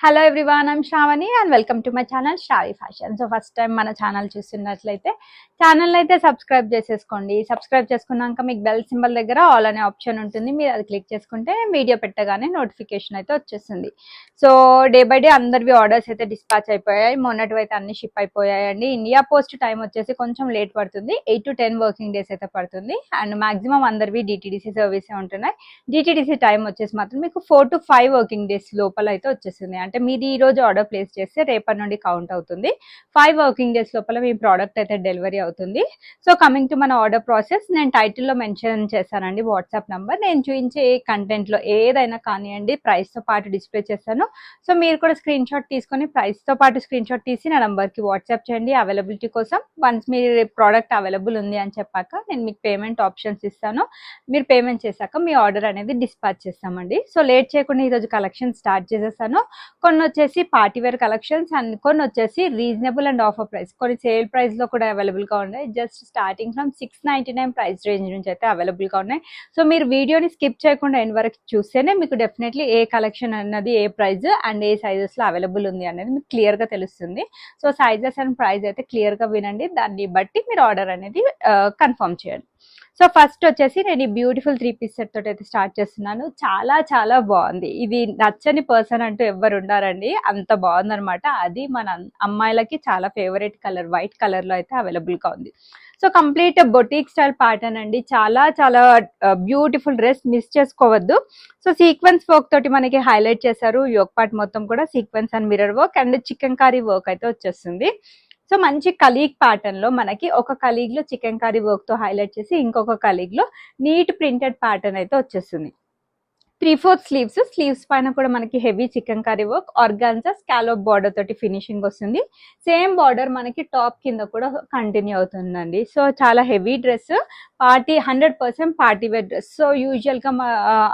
Hello everyone, I'm Shravani and welcome to my channel Shravi fashion. So first time మన channel చూస్తున్నట్లయితే channel అయితే subscribe చేసేసుకోండి. Subscribe చేసుకున్నాక మీకు బెల్ సింబల్ దగ్గర ఆల్ అనే ఆప్షన్ ఉంటుంది. మీరు అది క్లిక్ చేసుకుంటే వీడియో పెట్టగానే నోటిఫికేషన్ అయితే వచ్చేస్తుంది. సో డే బై డే అందరివి ఆర్డర్స్ అయితే డిస్పాచ్ అయిపోయాయి. మొన్నటివి అయితే అన్ని షిప్ అయిపోయాయండి. ఇండియా పోస్ట్ టైం వచ్చేసి కొంచెం లేట్ పడుతుంది, 8 to 10 వర్కింగ్ డేస్ అయితే పడుతుంది. అండ్ మాక్సిమం అందరివి డిటీడీసీ సర్వీసే ఉంటున్నాయి. డిటీడీసీ టైం వచ్చేసి మాత్రం మీకు 4 to 5 వర్కింగ్ డేస్ లోపల అయితే వచ్చేస్తుంది. అంటే మీరు ఈ రోజు ఆర్డర్ ప్లేస్ చేస్తే రేపటి నుండి కౌంట్ అవుతుంది. 5 వర్కింగ్ డేస్ లోపల మీ ప్రోడక్ట్ అయితే డెలివరీ అవుతుంది. సో కమింగ్ టు మన ఆర్డర్ ప్రాసెస్, నేను టైటిల్లో మెన్షన్ చేశానండి వాట్సాప్ నంబర్. నేను చూపించే ఏ కంటెంట్లో ఏదైనా కానివ్వండి ప్రైస్తో పాటు డిస్ప్లే చేస్తాను. సో మీరు కూడా స్క్రీన్ షాట్ తీసుకొని ప్రైస్తో పాటు స్క్రీన్ షాట్ తీసి నా నంబర్కి వాట్సాప్ చేయండి అవైలబిలిటీ కోసం. వన్స్ మీరు ప్రోడక్ట్ అవైలబుల్ ఉంది అని చెప్పాక నేను మీకు పేమెంట్ ఆప్షన్స్ ఇస్తాను. మీరు పేమెంట్ చేశాక మీ ఆర్డర్ అనేది డిస్పాచ్ చేస్తామండి. సో లేట్ చేయకుండా ఈరోజు కలెక్షన్ స్టార్ట్ చేసేస్తాను. కొన్ని వచ్చేసి పార్టీవేర్ కలెక్షన్స్ అండ్ కొన్ని వచ్చేసి రీజనబుల్ అండ్ ఆఫర్ ప్రైస్, కొన్ని సేల్ ప్రైస్ లో కూడా అవైలబుల్ గా ఉన్నాయి. Just starting from 699 price range నుంచి అయితే అవైలబుల్ గా ఉన్నాయి. సో మీరు వీడియోని స్కిప్ చేయకుండా ఎండ్ వరకు చూస్తేనే మీకు డెఫినెట్లీ ఏ కలెక్షన్ అన్నది ఏ ప్రైస్ అండ్ ఏ సైజెస్ లో అవైలబుల్ ఉంది అనేది మీకు క్లియర్ గా తెలుస్తుంది. సో సైజెస్ అండ్ ప్రైస్ అయితే క్లియర్ గా వినండి, దాన్ని బట్టి మీరు ఆర్డర్ అనేది కన్ఫర్మ్ చేయండి. సో ఫస్ట్ వచ్చేసి నేను ఈ బ్యూటిఫుల్ 3 పీస్ సెట్ తోటి అయితే స్టార్ట్ చేస్తున్నాను. చాలా చాలా బాగుంది. ఇది నచ్చని పర్సన్ అంటూ ఎవరు ఉండారండి, అంత బాగుందనమాట. అది మన అమ్మాయిలకి చాలా ఫేవరెట్ కలర్, వైట్ కలర్ లో అయితే అవైలబుల్ గా ఉంది. So complete boutique style pattern అండి. చాలా చాలా బ్యూటిఫుల్ డ్రెస్, మిస్ చేసుకోవద్దు. సో సీక్వెన్స్ వర్క్ తోటి మనకి హైలైట్ చేశారు. యోక్ పార్ట్ మొత్తం కూడా sequence and mirror work and chicken curry work అయితే వచ్చేస్తుంది. సో మంచి కలీగ్ ప్యాటర్న్ లో మనకి ఒక కలీగ్ లో చికెన్ కర్రీ వర్క్ తో హైలైట్ చేసి ఇంకొక కలీగ్ లో నీట్ ప్రింటెడ్ ప్యాటర్న్ అయితే వచ్చేస్తుంది. 3/4 స్లీవ్స్ పైన కూడా మనకి heavy chikankari work, organza scallop border తోటి ఫినిషింగ్ వస్తుంది. సేమ్ బార్డర్ మనకి టాప్ కింద కూడా కంటిన్యూ అవుతుందండి. సో చాలా heavy dress, 100% party wear dress. So usual గా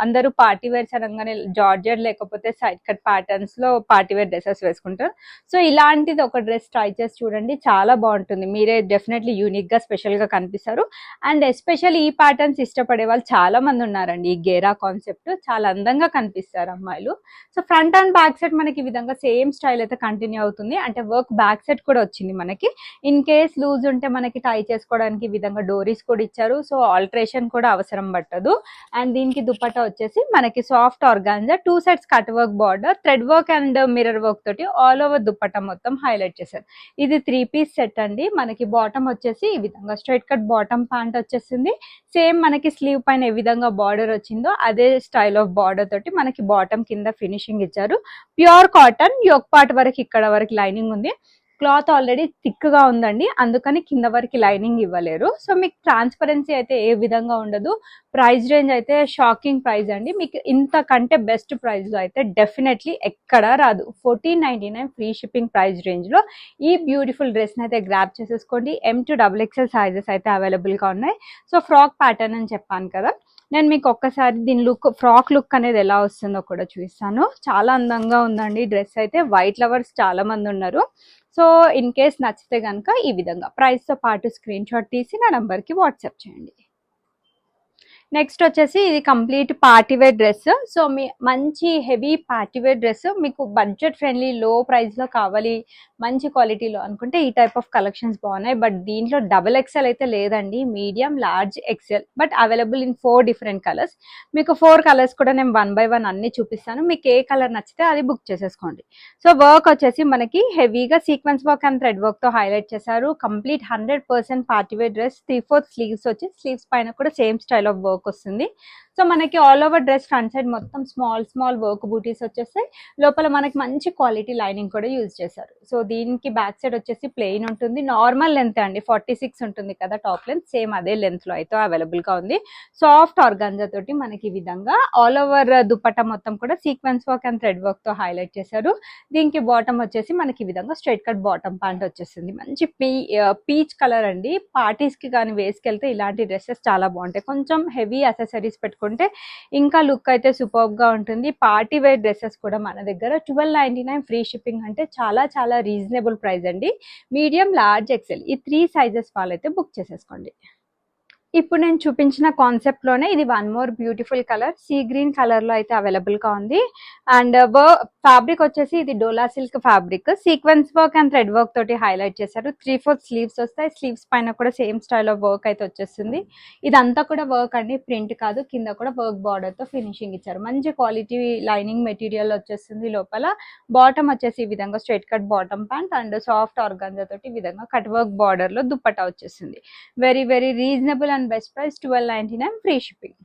అందరూ పార్టీ వేర్స్ అనగానే జార్జెట్ లేకపోతే సైడ్ కట్ ప్యాటర్న్స్ లో పార్టీ వేర్ డ్రెస్సెస్ వేసుకుంటారు. సో ఇలాంటిది ఒక డ్రెస్ ట్రై చేసి చూడండి, చాలా బాగుంటుంది. మీరే డెఫినెట్లీ యూనిక్ గా స్పెషల్ గా కనిపిస్తారు. అండ్ ఎస్పెషల్లీ ఈ ప్యాటర్న్స్ ఇష్టపడే వాళ్ళు చాలా మంది ఉన్నారండి. ఈ గేరా కాన్సెప్ట్ చాలా అందంగా కనిపిస్తారు అమ్మాయిలు. So front and back side మనకి ఈ విధంగా సేమ్ స్టైల్ అయితే కంటిన్యూ అవుతుంది. అంటే వర్క్ బ్యాక్ సైడ్ కూడా వచ్చింది మనకి. ఇన్ కేస్ లూజ్ ఉంటే మనకి టై చేసుకోవడానికి ఈ విధంగా డోరీస్ కూడా ఇచ్చారు. సో ఆల్టరేషన్ కూడా అవసరం పట్టదు. అండ్ దీనికి దుపట్టా వచ్చేసి మనకి soft organza, 2 sides cut work border, thread work and mirror work తోటి ఆల్ ఓవర్ దుపట్టా మొత్తం హైలైట్ చేశారు. ఇది 3 పీస్ సెట్ అండి. మనకి బాటమ్ వచ్చేసి ఈ విధంగా స్ట్రైట్ కట్ బాటమ్ ప్యాంట్ వచ్చేసింది. సేమ్ మనకి స్లీవ్ పైన ఏ విధంగా బార్డర్ వచ్చిందో అదే స్టైల్ ఆఫ్ బార్డర్ తోటి మనకి బాటమ్ కింద ఫినిషింగ్ ఇచ్చారు. ప్యూర్ కాటన్, యోక్ పార్ట్ వరకు ఇక్కడ వరకు లైనింగ్ ఉంది. క్లాత్ ఆల్రెడీ థిక్ గా ఉందండి, అందుకని కింద వరకు లైనింగ్ ఇవ్వలేరు. సో మీకు ట్రాన్స్పరెన్సీ అయితే ఏ విధంగా ఉండదు. ప్రైస్ రేంజ్ అయితే షాకింగ్ ప్రైస్ అండి. మీకు ఇంతకంటే బెస్ట్ ప్రైస్ లో అయితే డెఫినెట్లీ ఎక్కడా రాదు. 1499 ఫ్రీ షిప్పింగ్ ప్రైస్ రేంజ్ లో ఈ బ్యూటిఫుల్ డ్రెస్ అయితే గ్రాప్ చేసేసుకోండి. M to XXL సైజెస్ అయితే అవైలబుల్ గా ఉన్నాయి. సో ఫ్రాక్ ప్యాటర్న్ అని చెప్పాను కదా, నేను మీకు ఒక్కసారి దీని లుక్, ఫ్రాక్ లుక్ అనేది ఎలా వస్తుందో కూడా చూపిస్తాను. చాలా అందంగా ఉందండి డ్రెస్ అయితే. వైట్ లవర్స్ చాలా మంది ఉన్నారు. సో ఇన్ కేస్ నచ్చితే కనుక ఈ విధంగా ప్రైస్తో పాటు స్క్రీన్ షాట్ తీసి నా నంబర్కి వాట్సాప్ చేయండి. నెక్స్ట్ వచ్చేసి ఇది కంప్లీట్ పార్టీవేర్ డ్రెస్. సో మీ మంచి హెవీ పార్టీవేర్ డ్రెస్ మీకు బడ్జెట్ ఫ్రెండ్లీ, లో ప్రైస్లో కావాలి, మంచి క్వాలిటీలో అనుకుంటే ఈ టైప్ ఆఫ్ కలెక్షన్స్ బాగున్నాయి. బట్ దీంట్లో XXL అయితే లేదండి, medium, large, XL. But available in 4 different colours. మీకు 4 కలర్స్ కూడా నేను 1 by 1 అన్ని చూపిస్తాను. మీకు ఏ కలర్ నచ్చితే అది బుక్ చేసేసుకోండి. సో వర్క్ వచ్చేసి మనకి హెవీగా sequence work and thread work తో హైలైట్ చేశారు. Complete 100% party wear dress. 3/4 స్లీవ్స్ వచ్చి స్లీవ్స్ పైన కూడా సేమ్ స్టైల్ ఆఫ్ వర్క్ వస్తుంది. సో మనకి all over dress front side మొత్తం స్మాల్ వర్క్ బూటీస్ వచ్చేస్తాయి. లోపల మనకి మంచి క్వాలిటీ లైనింగ్ కూడా యూజ్ చేశారు. సో దీనికి బ్యాక్ సైడ్ వచ్చేసి ప్లెయిన్ ఉంటుంది. నార్మల్ లెంత్ అండి, 46 ఉంటుంది కదా టాప్ లెంత్, సేమ్ అదే లెంత్ లో అయితే అవైలబుల్ గా ఉంది. సాఫ్ట్ ఆర్గాన్జా తోటి మనకి ఈ విధంగా ఆల్ ఓవర్ దుపట్టా మొత్తం కూడా sequence work and thread work తో హైలైట్ చేశారు. దీనికి బాటమ్ వచ్చేసి మనకి ఈ విధంగా స్ట్రైట్ కట్ బాటమ్ ప్యాంట్ వచ్చేసింది. మంచి పీచ్ కలర్ అండి. పార్టీస్ కి కానీ వేసుకెళ్తే ఇలాంటి డ్రెస్సెస్ చాలా బాగుంటాయి. కొంచెం హెవీ అసెసరీస్ పెట్టుకుంటే ఇంకా లుక్ అయితే సూపర్బ్ గా ఉంటుంది. పార్టీ వేర్ డ్రెస్సెస్ కూడా మన దగ్గర 1299 ఫ్రీ షిప్పింగ్, అంటే చాలా చాలా రీజనబుల్ ప్రైస్ అండి. మీడియం, లార్జ్, XL ఈ 3 సైజెస్ వాళ్ళైతే బుక్ చేసేసుకోండి. ఇప్పుడు నేను చూపించిన కాన్సెప్ట్ లోనే ఇది one more beautiful colour, sea green colour లో అయితే అవైలబుల్ గా ఉంది. అండ్ ఫ్యాబ్రిక్ వచ్చేసి ఇది Dola silk fabric, sequence work and thread work తోటి హైలైట్ చేశారు. 3/4 స్లీవ్స్ వస్తాయి, స్లీవ్స్ పైన కూడా సేమ్ స్టైల్ ఆఫ్ వర్క్ అయితే వచ్చేస్తుంది. ఇదంతా కూడా వర్క్ అండి, ప్రింట్ కాదు. కింద కూడా వర్క్ బార్డర్ తో ఫినిషింగ్ ఇచ్చారు. మంచి క్వాలిటీ లైనింగ్ మెటీరియల్ వచ్చేస్తుంది. లోపల బాటమ్ వచ్చేసి ఈ విధంగా straight cut bottom pant and soft organza తోటి ఈ విధంగా కట్ వర్క్ బార్డర్ లో దుప్పట్టా వచ్చేసింది. Very very reasonable and best price, 1299 free shipping.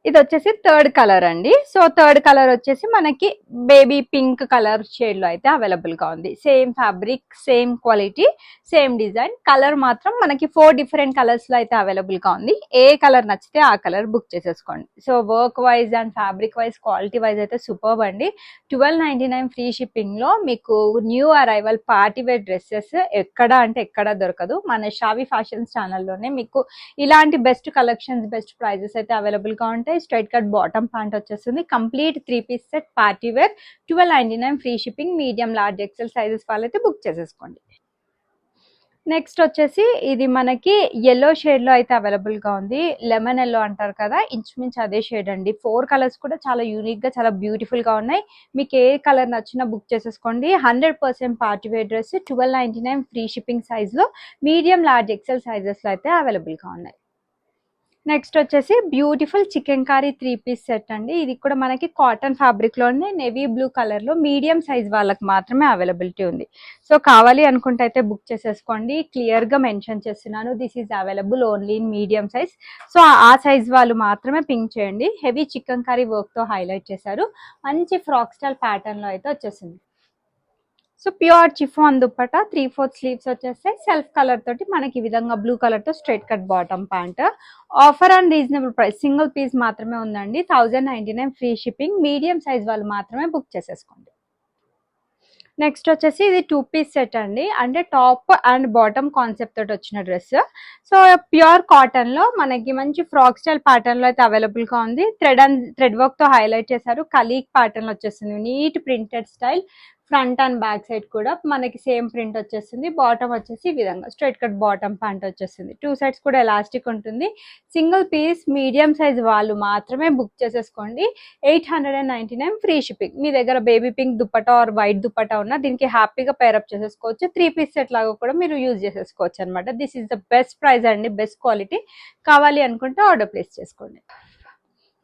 ఇది వచ్చేసి థర్డ్ కలర్ అండి. సో థర్డ్ కలర్ వచ్చేసి మనకి బేబీ పింక్ కలర్ షేడ్ లో అయితే అవైలబుల్ గా ఉంది. Same fabric, same quality, same design. Colour మాత్రం మనకి 4 డిఫరెంట్ కలర్స్ లో అయితే అవైలబుల్ గా ఉంది. ఏ కలర్ నచ్చితే ఆ కలర్ బుక్ చేసేసుకోండి. So work wise and fabric wise, quality wise అయితే సూపర్బ్ అండి. 1299 ఫ్రీ షిప్పింగ్ లో మీకు new arrival party wear dresses ఎక్కడ అంటే ఎక్కడ దొరకదు. మన షావి ఫ్యాషన్స్ ఛానల్లోనే మీకు ఇలాంటి బెస్ట్ కలెక్షన్స్, బెస్ట్ ప్రైజెస్ అయితే అవైలబుల్ గా ఉంటాయి. స్ట్రైట్ కట్ బాటమ్ ప్యాంట్ వచ్చేస్తుంది. Complete 3 piece set party wear, 1299 free shipping. Medium, large, XL sizes వాళ్ళైతే బుక్ చేసేసుకోండి. నెక్స్ట్ వచ్చేసి ఇది మనకి yellow షేడ్ లో అయితే అవైలబుల్ గా ఉంది. లెమన్ ఎల్లో అంటారు కదా, ఇంచుమించు అదే షేడ్ అండి. 4 కలర్స్ కూడా చాలా యూనిక్ గా, చాలా బ్యూటిఫుల్ గా ఉన్నాయి. మీకు ఏ కలర్ నచ్చినా బుక్ చేసేసుకోండి. 100% party wear dress, 1299 free shipping size లో, మీడియం, లార్జ్, ఎక్సెల్ సైజెస్ లో అయితే అవైలబుల్ గా ఉన్నాయి. నెక్స్ట్ వచ్చేసి beautiful chikankari 3 piece set అండి. ఇది కూడా మనకి కాటన్ ఫ్యాబ్రిక్ లోనే నేవీ బ్లూ కలర్ లో మీడియం సైజ్ వాళ్ళకి మాత్రమే అవైలబిలిటీ ఉంది. సో కావాలి అనుకుంటే అయితే బుక్ చేసేసుకోండి. క్లియర్ గా మెన్షన్ చేస్తున్నాను, this is available only in medium size. So ఆ సైజ్ వాళ్ళు మాత్రమే పింక్ చేయండి. హెవీ చికెన్ కారీ వర్క్ తో హైలైట్ చేశారు. మంచి ఫ్రాక్ స్టైల్ ప్యాటర్న్ లో అయితే వచ్చేసింది. So pure chiffon dupatta, 3/4 sleeves వచ్చేస్తాయి. సెల్ఫ్ కలర్ తోటి మనకి ఈ విధంగా బ్లూ కలర్ తో straight cut bottom pant. Offer and reasonable price, single piece మాత్రమే ఉందండి. 1099 ఫ్రీ షిప్పింగ్. మీడియం సైజ్ వాళ్ళు మాత్రమే బుక్ చేసేసుకోండి. నెక్స్ట్ వచ్చేసి ఇది 2 పీస్ సెట్ అండి. అంటే టాప్ అండ్ బాటమ్ కాన్సెప్ట్ తోటి వచ్చిన డ్రెస్. సో ప్యూర్ కాటన్ లో మనకి మంచి ఫ్రాక్ స్టైల్ ప్యాటర్న్ లో అయితే అవైలబుల్ గా ఉంది. థ్రెడ్ వర్క్ తో హైలైట్ చేశారు. కలీక్ ప్యాటర్న్ వచ్చేసింది. Neat printed style. Front and back side కూడా మనకి సేమ్ ప్రింట్ వచ్చేసింది. బాటమ్ వచ్చేసి ఈ విధంగా స్ట్రైట్ కట్ బాటమ్ ప్యాంట్ వచ్చేసింది. 2 సైడ్స్ కూడా ఎలాస్టిక్ ఉంటుంది. సింగిల్ పీస్, మీడియం సైజ్ వాళ్ళు మాత్రమే బుక్ చేసేసుకోండి. 899 ఫ్రీ షిప్పింగ్. మీ దగ్గర baby pink dupatta or white dupatta ఉన్నా దీనికి హ్యాపీగా పేరప్ చేసేసుకోవచ్చు. 3 పీస్ సెట్ లాగా కూడా మీరు యూజ్ చేసేసుకోవచ్చు అనమాట. This is the best price అండి, బెస్ట్ క్వాలిటీ. కావాలి అనుకుంటే ఆర్డర్ ప్లేస్ చేసుకోండి.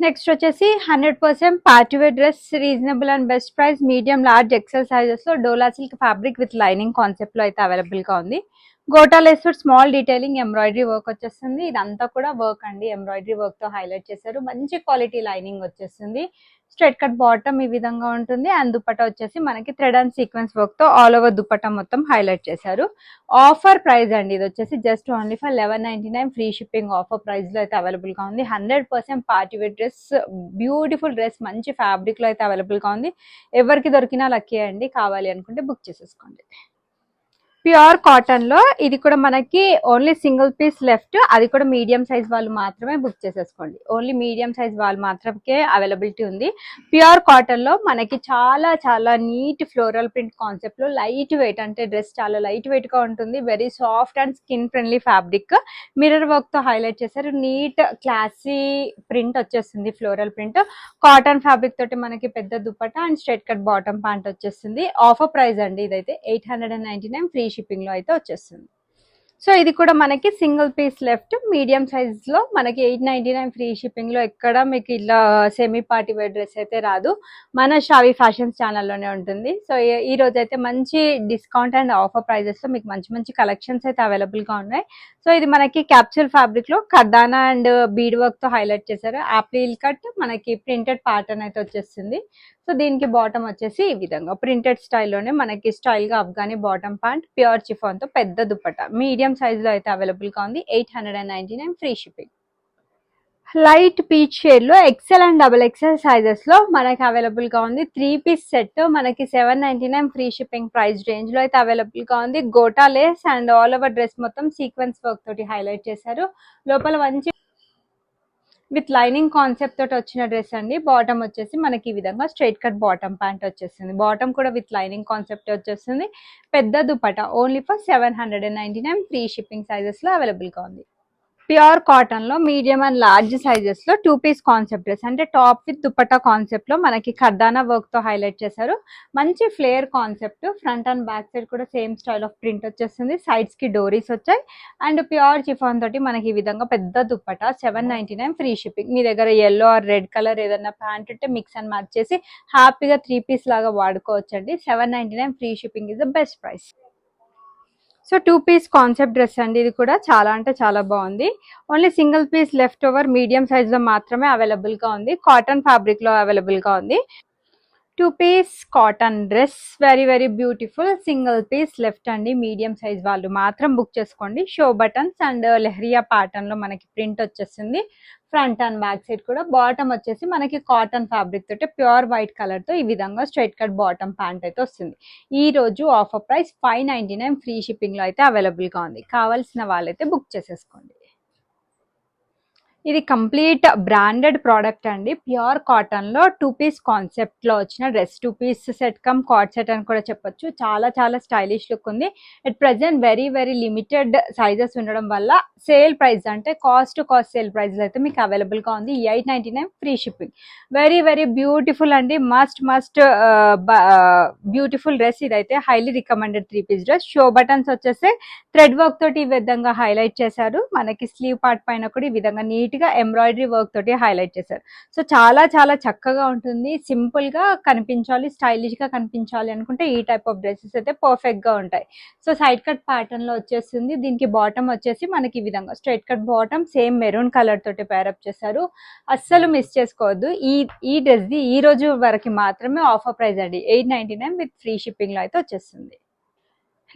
నెక్స్ట్ వచ్చేసి 100% party wear dress, reasonable and best price, medium, large, XL sizes లో Dola silk fabric with lining concept లో అయితే అవైలబుల్ గా ఉంది. Gota lace small detailing embroidery work వచ్చేస్తుంది. ఇదంతా కూడా వర్క్ అండి, ఎంబ్రాయిడరీ వర్క్ తో హైలైట్ చేశారు. మంచి క్వాలిటీ లైనింగ్ వచ్చేస్తుంది. స్ట్రైట్ కట్ బాటమ్ ఈ విధంగా ఉంటుంది. అండ్ దుపట్టా వచ్చేసి మనకి థ్రెడ్ అండ్ సీక్వెన్స్ వర్క్ తో ఆల్ ఓవర్ దుపట్టా మొత్తం హైలైట్ చేశారు. ఆఫర్ ప్రైస్ అండి ఇది వచ్చేసి just only for 1199 free shipping offer price లో అయితే అవైలబుల్ గా ఉంది. 100% party wear dress, beautiful dress, మంచి ఫ్యాబ్రిక్ లో అయితే అవైలబుల్ గా ఉంది. ఎవరికి దొరికినా లక్కీ అండి. కావాలి అనుకుంటే బుక్ చేసేసుకోండి. ప్యూర్ కాటన్ లో ఇది కూడా మనకి ఓన్లీ సింగిల్ పీస్ లెఫ్ట్. అది కూడా మీడియం సైజ్ వాళ్ళు మాత్రమే బుక్ చేసేసుకోండి. ఓన్లీ మీడియం సైజ్ వాళ్ళు మాత్రమే అవైలబిలిటీ ఉంది. ప్యూర్ కాటన్ లో మనకి చాలా చాలా నీట్ ఫ్లోరల్ ప్రింట్ కాన్సెప్ట్ లో లైట్ వెయిట్, అంటే డ్రెస్ చాలా లైట్ వెయిట్ గా ఉంటుంది. Very soft and skin friendly fabric. Mirror work తో హైలైట్ చేశారు. నీట్ క్లాసీ ప్రింట్ వచ్చేస్తుంది, ఫ్లోరల్ ప్రింట్. కాటన్ ఫ్యాబ్రిక్ తోటి మనకి పెద్ద dupatta and straight cut bottom pant వచ్చేస్తుంది. ఆఫర్ ప్రైస్ అండి ఇదైతే 899 ఫ్రీ షిప్పింగ్ లో అయితే వచ్చేస్తుంది. సో ఇది కూడా మనకి single piece left, medium size లో మనకి 899 ఫ్రీ షిప్పింగ్ లో. ఎక్కడ మీకు ఇలా సెమీ పార్టీ వేర్ డ్రెస్ అయితే రాదు, మన షావి ఫ్యాషన్స్ ఛానల్లోనే ఉంటుంది. సో ఈ రోజు అయితే మంచి డిస్కౌంట్ అండ్ ఆఫర్ ప్రైజెస్ లో మీకు మంచి మంచి కలెక్షన్స్ అయితే అవైలబుల్ గా ఉన్నాయి. సో ఇది మనకి క్యాప్సూల్ ఫ్యాబ్రిక్ లో కర్దానా అండ్ బీడ్ వర్క్ తో హైలైట్ చేశారు. ఆపిల్ కట్ మనకి ప్రింటెడ్ ప్యాటర్న్ అయితే వచ్చేస్తుంది. సో దీనికి బాటమ్ వచ్చేసి ఈ విధంగా ప్రింటెడ్ స్టైల్లోనే మనకి స్టైల్ గా Afghani bottom pant, pure chiffon తో పెద్ద దుపట్టా, మీడియం సైజ్ లో అయితే అవైలబుల్ గా ఉంది. 899 free shipping. Light peach shade లో XL and double XL sizes లో మనకి అవైలబుల్ గా ఉంది. 3 పీస్ సెట్ మనకి 799 ఫ్రీ షిప్పింగ్ ప్రైస్ రేంజ్ లో అయితే అవైలబుల్ గా ఉంది. Gota Lay's and all over dress మొత్తం సీక్వెన్స్ వర్క్ తోటి హైలైట్ చేశారు. లోపల మంచి విత్ లైనింగ్ కాన్సెప్ట్ తోటి వచ్చిన డ్రెస్ అండి. బాటమ్ వచ్చేసి మనకి ఈ విధంగా స్ట్రైట్ కట్ బాటమ్ ప్యాంట్ వచ్చేస్తుంది. బాటమ్ కూడా విత్ లైనింగ్ కాన్సెప్ట్ వచ్చేస్తుంది. పెద్ద dupatta only for 799 free shipping sizes లో అవైలబుల్ గా ఉంది. ప్యూర్ కాటన్ లో మీడియం అండ్ లార్జ్ సైజెస్ లో 2 పీస్ కాన్సెప్ట్ డ్రెస్, అంటే టాప్ విత్ దుపట్టా కాన్సెప్ట్ లో మనకి కర్దానా వర్క్ తో హైలైట్ చేశారు. మంచి flare concept, front and back side కూడా సేమ్ స్టైల్ ఆఫ్ ప్రింట్ వచ్చేస్తుంది. సైడ్స్ కి డోరీస్ వచ్చాయి అండ్ ప్యూర్ చిఫాన్ తోటి మనకి ఈ విధంగా పెద్ద దుపట్టా. 799 free shipping. మీ దగ్గర ఎల్లో ఆర్ రెడ్ కలర్ ఏదైనా ప్యాంట్ ఉంటే మిక్స్ అండ్ మ్యాచ్ చేసి హ్యాపీగా 3 పీస్ లాగా వాడుకోవచ్చండి. 799 free shipping is the best price. So 2 piece concept dress అండి, ఇది కూడా చాలా అంటే చాలా బాగుంది. Only single piece left over medium size లో మాత్రమే అవైలబుల్ గా ఉంది. కాటన్ ఫ్యాబ్రిక్ లో అవైలబుల్ గా ఉంది. 2 piece cotton dress, very very beautiful. Single piece left అండి, మీడియం సైజ్ వాళ్ళు మాత్రం బుక్ చేసుకోండి. Show buttons and leheriya pattern లో మనకి ప్రింట్ వచ్చేస్తుంది. ఫ్రంట్ అండ్ బ్యాక్ సైడ్ కూడా. బాటమ్ వచ్చేసి మనకి కాటన్ ఫ్యాబ్రిక్ తోటి ప్యూర్ వైట్ కలర్ తో ఈ విధంగా స్ట్రైట్ కట్ బాటమ్ ప్యాంట్ అయితే వస్తుంది. ఈ రోజు ఆఫర్ ప్రైస్ 599 ఫ్రీ షిప్పింగ్ లో అయితే అవైలబుల్ గా ఉంది. కావాల్సిన వాళ్ళైతే బుక్ చేసేసుకోండి. ఇది కంప్లీట్ బ్రాండెడ్ ప్రోడక్ట్ అండి. ప్యూర్ కాటన్ లో 2 పీస్ కాన్సెప్ట్ లో వచ్చిన dress. 2 piece set cum co-ord set అని కూడా చెప్పొచ్చు. చాలా చాలా స్టైలిష్ లుక్ ఉంది. At present very very limited sizes ఉండడం వల్ల సేల్ ప్రైస్, అంటే కాస్ట్ సేల్ ప్రైస్ అయితే మీకు అవైలబుల్ గా ఉంది. 899 free shipping. Very very beautiful అండి. మస్ట్ బ్యూటిఫుల్ డ్రెస్ ఇదైతే. Highly recommended 3 piece dress. Show buttons వచ్చేసి థ్రెడ్ వర్క్ తోటి ఈ విధంగా హైలైట్ చేశారు. మనకి స్లీవ్ పార్ట్ పైన కూడా ఈ విధంగా నీట్ గా ఎంబ్రాయిడరీ వర్క్ తోటి హైలైట్ చేశారు. సో చాలా చాలా చక్కగా ఉంటుంది. సింపుల్ గా కనిపించాలి, స్టైలిష్ గా కనిపించాలి అనుకుంటే ఈ టైప్ ఆఫ్ డ్రెస్సెస్ అయితే పర్ఫెక్ట్ గా ఉంటాయి. సో సైడ్ కట్ ప్యాటర్న్ లో వచ్చేస్తుంది. దీనికి బాటమ్ వచ్చేసి మనకి ఈ విధంగా straight cut bottom, same maroon colour తోటి పేరప్ చేశారు. అస్సలు మిస్ చేసుకోవద్దు. ఈ డ్రెస్ ది ఈ రోజు వరకు మాత్రమే ఆఫర్ ప్రైస్ అండి. 899 విత్ ఫ్రీ షిప్పింగ్ లో అయితే వచ్చేస్తుంది.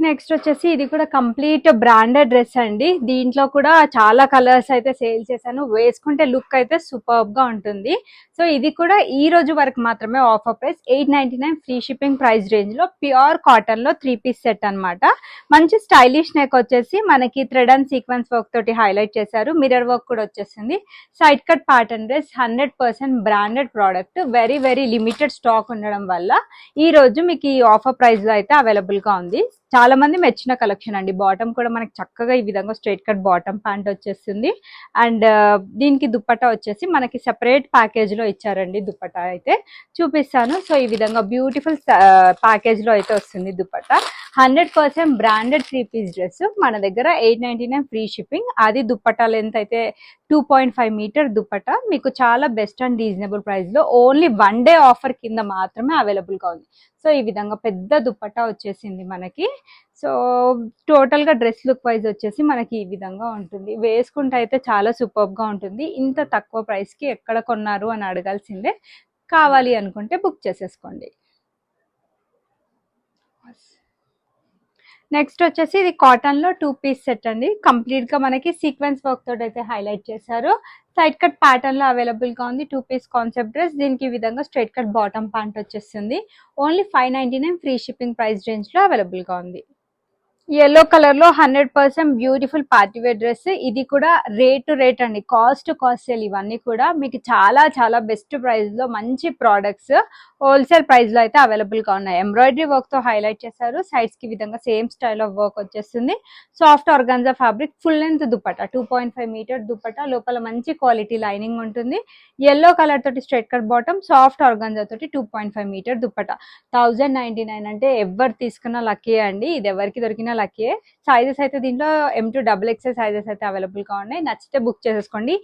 నెక్స్ట్ వచ్చేసి ఇది కూడా కంప్లీట్ బ్రాండెడ్ డ్రెస్ అండి. దీంట్లో కూడా చాలా కలర్స్ అయితే సేల్ చేశాను. వేసుకుంటే లుక్ అయితే సూపర్బ్ గా ఉంటుంది. సో ఇది కూడా ఈ రోజు వరకు మాత్రమే offer price. 899 free shipping price range లో ప్యూర్ కాటన్ లో 3 పీస్ సెట్ అన్నమాట. మంచి స్టైలిష్ నెక్ వచ్చేసి మనకి థ్రెడ్ అండ్ సీక్వెన్స్ వర్క్ తోటి హైలైట్ చేశారు. మిర్రర్ వర్క్ కూడా వచ్చేసింది. Side cut pattern dress, 100% branded product. Very very limited stock ఉండడం వల్ల ఈ రోజు మీకు ఈ ఆఫర్ ప్రైస్ లో అయితే అవైలబుల్ గా ఉంది. చాలా మంది మెచ్చిన కలెక్షన్ అండి. బాటమ్ కూడా మనకి చక్కగా ఈ విధంగా స్ట్రైట్ కట్ బాటమ్ ప్యాంట్ వచ్చేస్తుంది. అండ్ దీనికి దుప్పట్టా వచ్చేసి మనకి సెపరేట్ ప్యాకేజ్ లో ఇచ్చారండి. దుప్పట్టా అయితే చూపిస్తాను. సో ఈ విధంగా బ్యూటిఫుల్ ప్యాకేజ్ లో అయితే వస్తుంది దుప్పట్టా. 100% branded 3 piece dress. మన దగ్గర 899 ఫ్రీ షిప్పింగ్. అది దుప్పట్టా లెంత్ అయితే 2.5 మీటర్ దుప్పట్టా. మీకు చాలా బెస్ట్ అండ్ రీజనబుల్ ప్రైస్ లో ఓన్లీ 1 డే ఆఫర్ కింద మాత్రమే అవైలబుల్ గా ఉంది. సో ఈ విధంగా పెద్ద దుప్పట్టా వచ్చేసింది మనకి. సో టోటల్ గా డ్రెస్ లుక్ వైజ్ వచ్చేసి మనకి ఈ విధంగా ఉంటుంది. వేసుకుంటే అయితే చాలా సూపర్బ్ గా ఉంటుంది. ఇంత తక్కువ ప్రైస్ కి ఎక్కడ కొన్నారు అని అడగాల్సిందే. కావాలి అనుకుంటే బుక్ చేసేసుకోండి. నెక్స్ట్ వచ్చేసి ఇది కాటన్ లో 2 పీస్ సెట్ అండి. కంప్లీట్ గా మనకి సీక్వెన్స్ వర్క్ తోటి అయితే హైలైట్ చేశారు. సైడ్ కట్ ప్యాటర్న్ లో అవైలబుల్ గా ఉంది. 2 పీస్ కాన్సెప్ట్ డ్రెస్. దీనికి ఈ విధంగా స్ట్రైట్ కట్ బాటమ్ ప్యాంట్ వచ్చేస్తుంది. Only 599 free shipping price range లో అవైలబుల్ గా ఉంది. యెల్లో కలర్ లో 100% బ్యూటిఫుల్ పార్టీ వేర్ డ్రెస్. ఇది కూడా రేట్ అండి. కాస్ట్ సేల్ ఇవన్నీ కూడా మీకు చాలా చాలా బెస్ట్ ప్రైస్ లో మంచి ప్రోడక్ట్స్ హోల్సేల్ ప్రైస్ లో అయితే అవైలబుల్ గా ఉన్నాయి. ఎంబ్రాయిడరీ వర్క్ తో హైలైట్ చేశారు. సైడ్స్ కి విధంగా సేమ్ స్టైల్ ఆఫ్ వర్క్ వచ్చేస్తుంది. Soft organza fabric, full length dupatta, 2.5 metre dupatta. లోపల మంచి క్వాలిటీ లైనింగ్ ఉంటుంది. యెల్లో కలర్ తోటి straight cut bottom, soft organza తోటి 2.5 మీటర్ దుపట్టా. 1099 అంటే ఎవరు తీసుకున్న లక్కీ అండి. ఇది ఎవరికి దొరికిన లక్కీ. సైజెస్ అయితే దీంట్లో M2 XXL సైజెస్ అయితే అవైలబుల్ గా ఉన్నాయి. నచ్చితే బుక్ చేసేసుకోండి.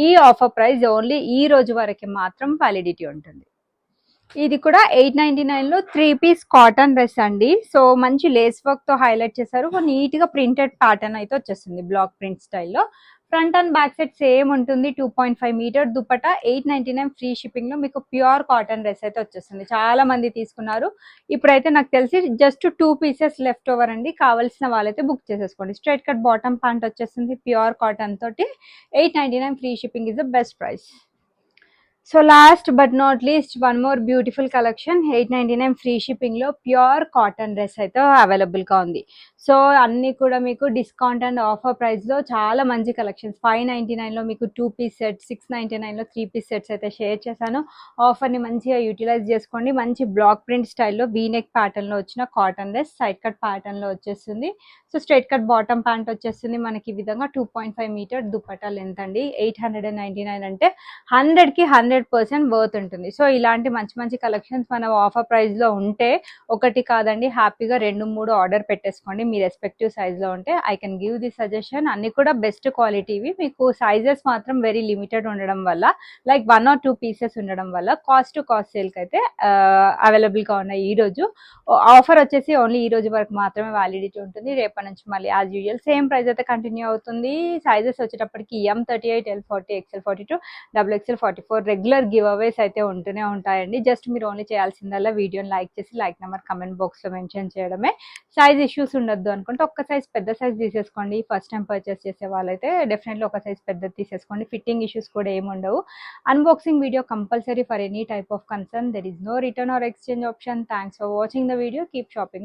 ఈ ఆఫర్ ప్రైస్ ఓన్లీ ఈ రోజు వరకు మాత్రం వ్యాలిడిటీ ఉంటుంది. ఇది కూడా 899 లో 3 పీస్ కాటన్ డ్రెస్ అండి. సో మంచి లేస్ వర్క్ తో హైలైట్ చేశారు. నీట్ గా ప్రింటెడ్ ప్యాటర్న్ అయితే వచ్చేస్తుంది బ్లాక్ ప్రింట్ స్టైల్లో. Front and back side same ఉంటుంది. 2.5 మీటర్ దుపట్టా. 899 ఫ్రీ షిప్పింగ్ లో మీకు ప్యూర్ కాటన్ డ్రెస్ అయితే వచ్చేస్తుంది. చాలా మంది తీసుకున్నారు. ఇప్పుడైతే నాకు తెలిసి జస్ట్ 2 పీసెస్ లెఫ్ట్ ఓవర్ అండి. కావాల్సిన వాళ్ళైతే బుక్ చేసేసుకోండి. స్ట్రైట్ కట్ బాటమ్ ప్యాంట్ వచ్చేస్తుంది ప్యూర్ కాటన్ తోటి. 899 free shipping is the best price. So last but not least one more beautiful collection 899 free షిప్పింగ్లో ప్యూర్ కాటన్ డ్రెస్ అయితే అవైలబుల్గా ఉంది. సో అన్నీ కూడా మీకు డిస్కౌంట్ అండ్ ఆఫర్ ప్రైస్లో చాలా మంచి కలెక్షన్స్. 599లో మీకు 2 పీస్ సెట్, 699లో 3 పీస్ సెట్స్ అయితే షేర్ చేశాను. ఆఫర్ని మంచిగా యూటిలైజ్ చేసుకోండి. మంచి బ్లాక్ ప్రింట్ స్టైల్లో వీనెక్ ప్యాటర్న్లో వచ్చిన కాటన్ డ్రెస్ సైడ్ కట్ ప్యాటర్న్లో వచ్చేస్తుంది. So straight cut bottom pant వచ్చేస్తుంది మనకి ఈ విధంగా. 2.5 మీటర్ దుపట్టా లెంత్ అండి. 899 అంటే 100కి 100% వర్త్ ఉంటుంది. సో ఇలాంటి మంచి మంచి కలెక్షన్స్ మన ఆఫర్ ప్రైస్లో ఉంటే ఒకటి కాదండి, హ్యాపీగా 2-3 ఆర్డర్ పెట్టేసుకోండి మీ రెస్పెక్టివ్ సైజ్లో ఉంటే. I can give the suggestion. అన్ని కూడా బెస్ట్ క్వాలిటీవి. మీకు సైజెస్ మాత్రం వెరీ లిమిటెడ్ ఉండడం వల్ల, లైక్ 1 or 2 పీసెస్ ఉండడం వల్ల కాస్ట్ టు కాస్ట్ సేల్కి అయితే అవైలబుల్గా ఉన్నాయి. ఈరోజు ఆఫర్ వచ్చేసి ఓన్లీ ఈ రోజు వరకు మాత్రమే వ్యాలిడిటీ ఉంటుంది. రేపటి నుంచి మళ్ళీ యాజ్ యూజువల్ సేమ్ ప్రైస్ అయితే కంటిన్యూ అవుతుంది. సైజెస్ వచ్చేటప్పటికి M38, L40, XL42, XXL 44 regular give అవేస్ అయితే ఉంటూనే ఉంటాయండి. జస్ట్ మీరు ఓన్లీ చేయాల్సిందల్లా వీడియోని లైక్ చేసి లైక్ నెంబర్ కమెంట్ బాక్స్లో మెన్షన్ చేయడమే. సైజ్ ఇష్యూస్ ఉండొద్దు అనుకుంటే ఒక్క సైజ్ పెద్ద సైజ్ తీసేసుకోండి. ఫస్ట్ టైం పర్చేస్ చేసే వాళ్ళైతే డెఫినెట్లీ ఒక సైజ్ పెద్దది తీసేసుకోండి. ఫిట్టింగ్ ఇష్యూస్ కూడా ఏమి ఉండవు. Unboxing video compulsory for any type of concern. There is no return or exchange option. Thanks for watching the video. Keep shopping with